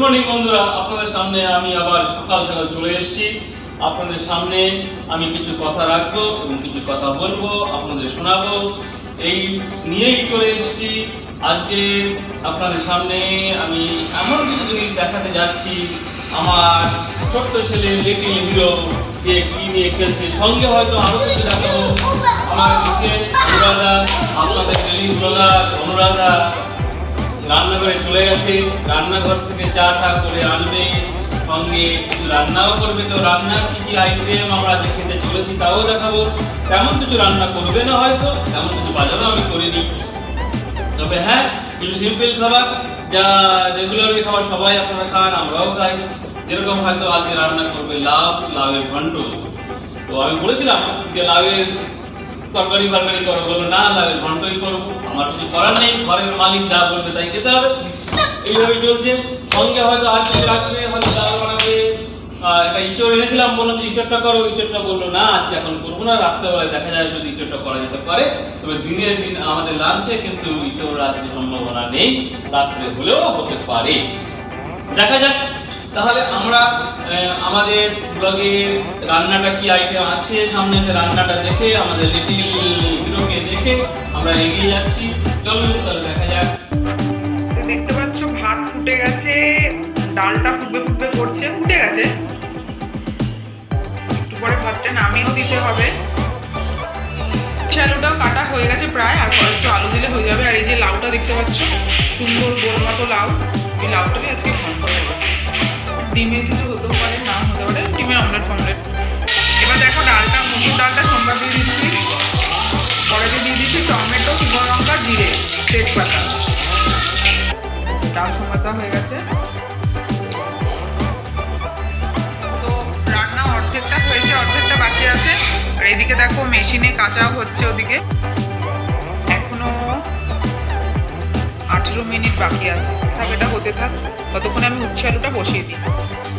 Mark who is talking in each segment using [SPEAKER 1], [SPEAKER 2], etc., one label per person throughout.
[SPEAKER 1] Morning বন্ধুরা, আপনাদের সামনে আমি আবার সকাল সকাল চলে এসেছি। আপনাদের সামনে আমি কিছু কথা রাখবো এবং কিছু কথা বলবো, আপনাদের শোনাবো, এই নিয়েই চলে এসেছি। আজকে আপনাদের সামনে আমি এমন কিছু জিনিস দেখাতে যাচ্ছি। আমার ছোট্ট ছেলে লিটিল হিরো, সে কি নিয়ে খেলছে, সঙ্গে হয়তো আরো কিছু দেখাবো। আমার বিশেষ অনুরাধা, আপনাদের ডেলি ব্লগার অনুরাধা রান্নাঘরে চলে গেছে। রান্নাঘর থেকে চাটা করে আনবে, সঙ্গে কিছু রান্নাও করবে। তো রান্নার কি কি আইটেম আমরা যে খেতে চলেছি তাও দেখাবো। তেমন কিছু রান্না করবে না, হয়তো তেমন কিছু বাজারও আমি করিনি, তবে হ্যাঁ কিছু সিম্পল খাবার, যা রেগুলারলি খাবার সবাই আপনারা খান, আমরাও খাই। যেরকম হয়তো আজকে রান্না করবে লাউয়ের ঘন্ট। তো আমি বলেছিলাম যে লাউয়ের তরকারি করবো, বলবো না লাউয়ের ঘন্টই করবো। আমার কিছু করার নেই, ঘরের মালিক যা বলবে তাই খেতে হবে, এইভাবেই চলছে। সঙ্গে হয়তো আর কিছু রাখবে, হয়তো ডাল বানাবে। একটা ইঁচড় এনেছিলাম, বললাম যে ইঁচড়টা করো, ইঁচড়টা বললো না আজকে এখন করবো না, রাত্রেবেলায় দেখা যায় যদি ইঁচড়টা করা যেতে পারে। তবে দিনের দিন আমাদের লাঞ্চে কিন্তু ইঁচড় আজকে সম্ভাবনা নেই, রাত্রে হলেও হতে পারে, দেখা যাক। তাহলে আমরা আমাদের ব্লগে রান্নাটা কি আইটেম আছে সামনে, যে রান্নাটা দেখে আমাদের লিটিল হিরোকে দেখে আমরা এগিয়ে যাচ্ছি। চলুন তাহলে দেখা যাক।
[SPEAKER 2] দেখতে পাচ্ছ ভাত ফুটে গেছে, ডালটা ফুটবে ফুটবে করছে, ফুটে গেছে। একটু পরে ভাতটা নামিয়েও দিতে হবে। আলুটাও কাটা হয়ে গেছে প্রায়, আর একটু আলু দিলে হয়ে যাবে। আর এই যে লাউটা দেখতে পাচ্ছ, সুন্দর গোল মতো লাউ, এই লাউটাকে আজকে ঘন্ট হবে। ডিমের কিছু হতেও পারে, না হতে পারে, ডিমের অমলেট ফমলেট। এবার দেখো ডালটা, মুসুর ডালটা সোমবার দিয়ে দিচ্ছি, কড়াইতে দিয়ে দিচ্ছি টমেটো, শুকনো লঙ্কা, জিরে, তেজপাতা। ডাল সোমবারটা হয়ে গেছে। তো রান্না অর্ধেকটা হয়েছে, অর্ধেকটা বাকি আছে। আর এদিকে দেখো মেশিনে কাঁচাও হচ্ছে, ওদিকে এখনো 18 মিনিট বাকি আছে। থাক, এটা হতে থাক, ততক্ষণে আমি উচ্ছে আলুটা বসিয়ে দিই।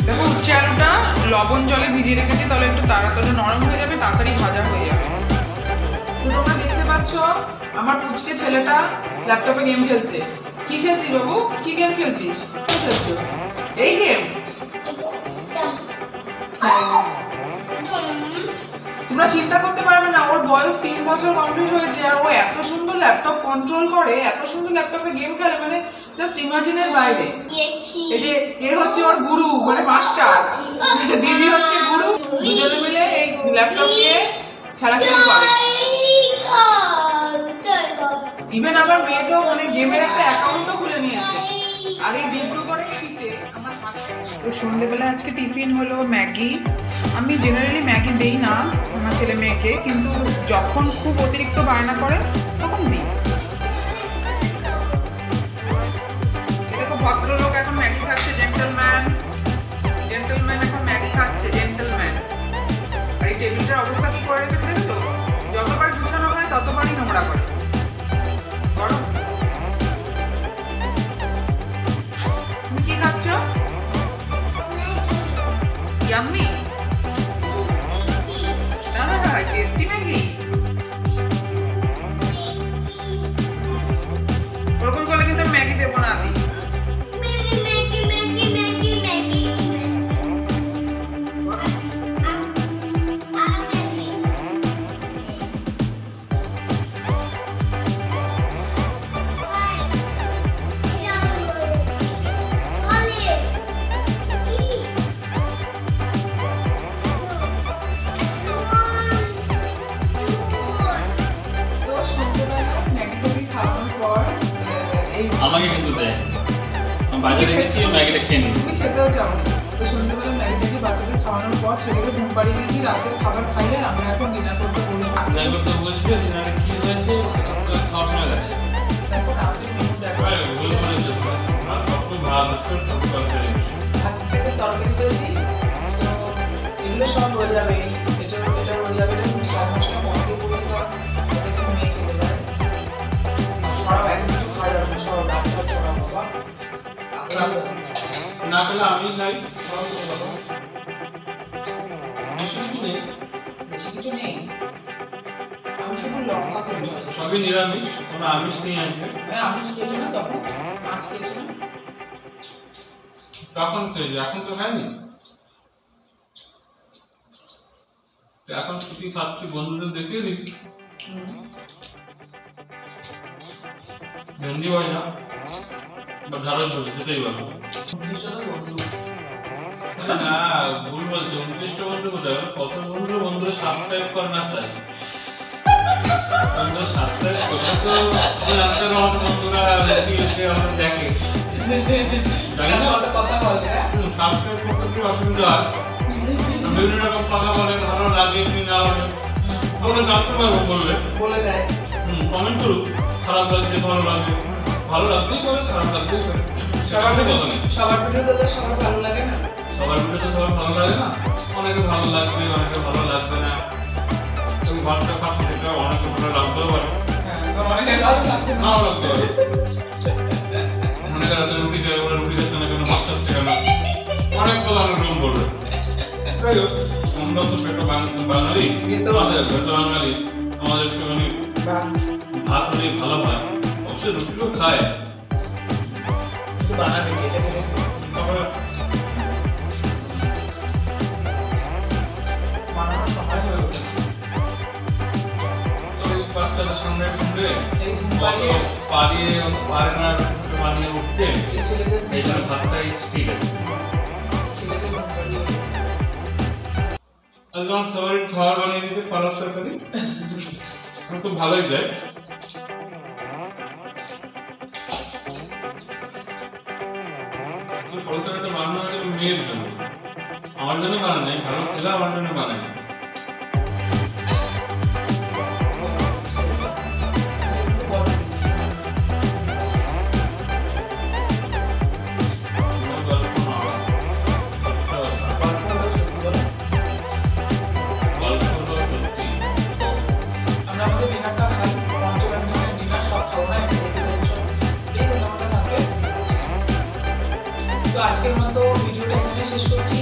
[SPEAKER 2] দেখো উচ্ছে আলুটা লবণ জলে ভিজিয়ে রেখেছি, তাহলে একটু তাড়াতাড়ি নরম হয়ে যাবে, তাড়াতাড়ি ভাজা হয়ে যাবে। তো তোমরা দেখতে পাচ্ছ আমার পুচকে ছেলেটা ল্যাপটপে গেম খেলছে। কি খেলছিস বাবু? কি গেম খেলছিস? কি খেলছো? এই গেম? তোমরা চিন্তা করতে পারবে না, ওর বয়স 3 বছর কমপ্লিট হয়েছে, আর ও এত সুন্দর ল্যাপটপ কন্ট্রোল করে, এত সুন্দর ল্যাপটপে গেম খেলে, মানে জাস্ট ইমাজিনের বাইরে। এই যে এ হচ্ছে ওর গুরু, মানে মাস্টার, দিদি হচ্ছে গুরু, দুজনে মিলে এই ল্যাপটপ নিয়ে খেলাখেলি করে। ইভেন আমার মেয়ে তো মানে গেমের একটা অ্যাকাউন্টও খুলে নিয়েছে। আর এই ডিপডু করে শীতে আমার হাতে। তো সন্ধ্যেবেলা আজকে টিফিন হলো ম্যাগি। আমি জেনারেলি ম্যাগি দেই না আমার ছেলে মেয়েকে, কিন্তু যখন খুব অতিরিক্ত বায়না করে তখন দিই। দেখো ভদ্রলোক এখন ম্যাগি খাচ্ছে, জেন্টলম্যান এখন ম্যাগি খাচ্ছে, জেন্টলম্যান। আর এই টেবিলটার অবস্থা কি করে রেখেছে দেখছো? যতবার গুছানো হয় ততবারই নোংরা করে। গরম। তুমি কি খাচ্ছ? ইয়াম্মি? Tasty Maggi. ওরকম করলে কিন্তু ম্যাগি দেবো না আদি।
[SPEAKER 1] আমাকে কিন্তু দেয়, বাজারে গেছি ম্যাগিটা খেয়ে নিই।
[SPEAKER 2] তুমি খেতেও চাও না। তো সন্ধ্যেবেলা ম্যাগিটাকে বাচ্চাদের খাওয়ানোর পর ছেলেকে ঘুম পাড়িয়ে দিয়েছি, রাতের খাবার খাইয়ে আমরা এখন ডিনার করতে বসবো।
[SPEAKER 1] বসবে ডিনারে কি হয়েছে সেটা তো খাওয়ার সময় দেখা যায়।
[SPEAKER 2] দেখো রাতের মেনু দেখো, হাত থেকে তরকারি বেশি, তো এগুলো সব হয়ে যাবে। এটা হয়ে যাবে, এটা ঝাল মশলা কম দিয়ে করেছিলাম, ওটা একটু মেয়ে খেতে পারে। সব এক কিছু খাওয়া যাবে না, সব রাস্তা ছড়া বাবা
[SPEAKER 1] না খেলে আমি খাই।
[SPEAKER 2] বেশি কিছু নেই, আমি শুধু লঙ্কা খেতে পারি।
[SPEAKER 1] সবই নিরামিষ, কোনো আমিষ নেই আজকে।
[SPEAKER 2] আমিষ খেয়েছো না? তখন মাছ খেয়েছো না?
[SPEAKER 1] কখন খেয়েছি? এখন তো খাইনি। এখন কি খাচ্ছি বন্ধুদের দেখিয়ে দিই। ভেন্ডি ভাজা বা ঢাড়ের ঝোল, যেটাই বলো। না, ভুল বলছো। 29টা বন্ধু কোথায়? কত বন্ধুরা সাবস্ক্রাইব করে না তাই। বন্ধুরা সাবস্ক্রাইব করে তো জানতে রহমান বন্ধুরা আমাদের দেখে।
[SPEAKER 2] কথা বলে
[SPEAKER 1] সাবস্ক্রাইব করতে কি অসুবিধা হয়? বিভিন্ন রকম কথা বলে, ভালো লাগে কি না লাগে আমরা জানতে পারবো বললে।
[SPEAKER 2] বলে দেয়।
[SPEAKER 1] কমেন্ট করুক, খারাপ লাগছে ভালো লাগে, ভালো লাগতেই করে খারাপ লাগতেই করে।
[SPEAKER 2] সবার ভিডিও তো সবার ভালো লাগে না।
[SPEAKER 1] সবার ভিডিও তো সবার ভালো লাগে না। অনেকে ভালো লাগবে, অনেকে ভালো লাগবে না। এবং ভাতটা খাতে যেটা অনেকে ভালো লাগতেও পারে, নাও লাগতে পারে। অনেকে রাতে রুটি খায়, ওরা রুটি খেতে না কেন, ভাত খাচ্ছে কেন, অনেক কথা অনেক রকম বলবে। যাই হোক, আমরা তো পেটো বাঙালি, বাঙালি আমাদের একটুখানি ভাত হলেই ভালো হয়। অবশ্যই রুটিও খায়। তারপরে বাচ্চাদের সামনে পারে না বানিয়ে উঠতে, এই জন্য ভাতটাই ঠিক আছে। আজকে আমার ফেভারিট খাবার বানিয়ে দিতে পালক তরকারি, আমার খুব ভালোই যায়। পালক তরকারিটা বানানো হয়েছে মেয়ের জন্য, আমার জন্য বানানো, ভালো ছেলে আমার জন্য বানাই।
[SPEAKER 2] তো আজকের মতো ভিডিওটা এখানে শেষ করছি।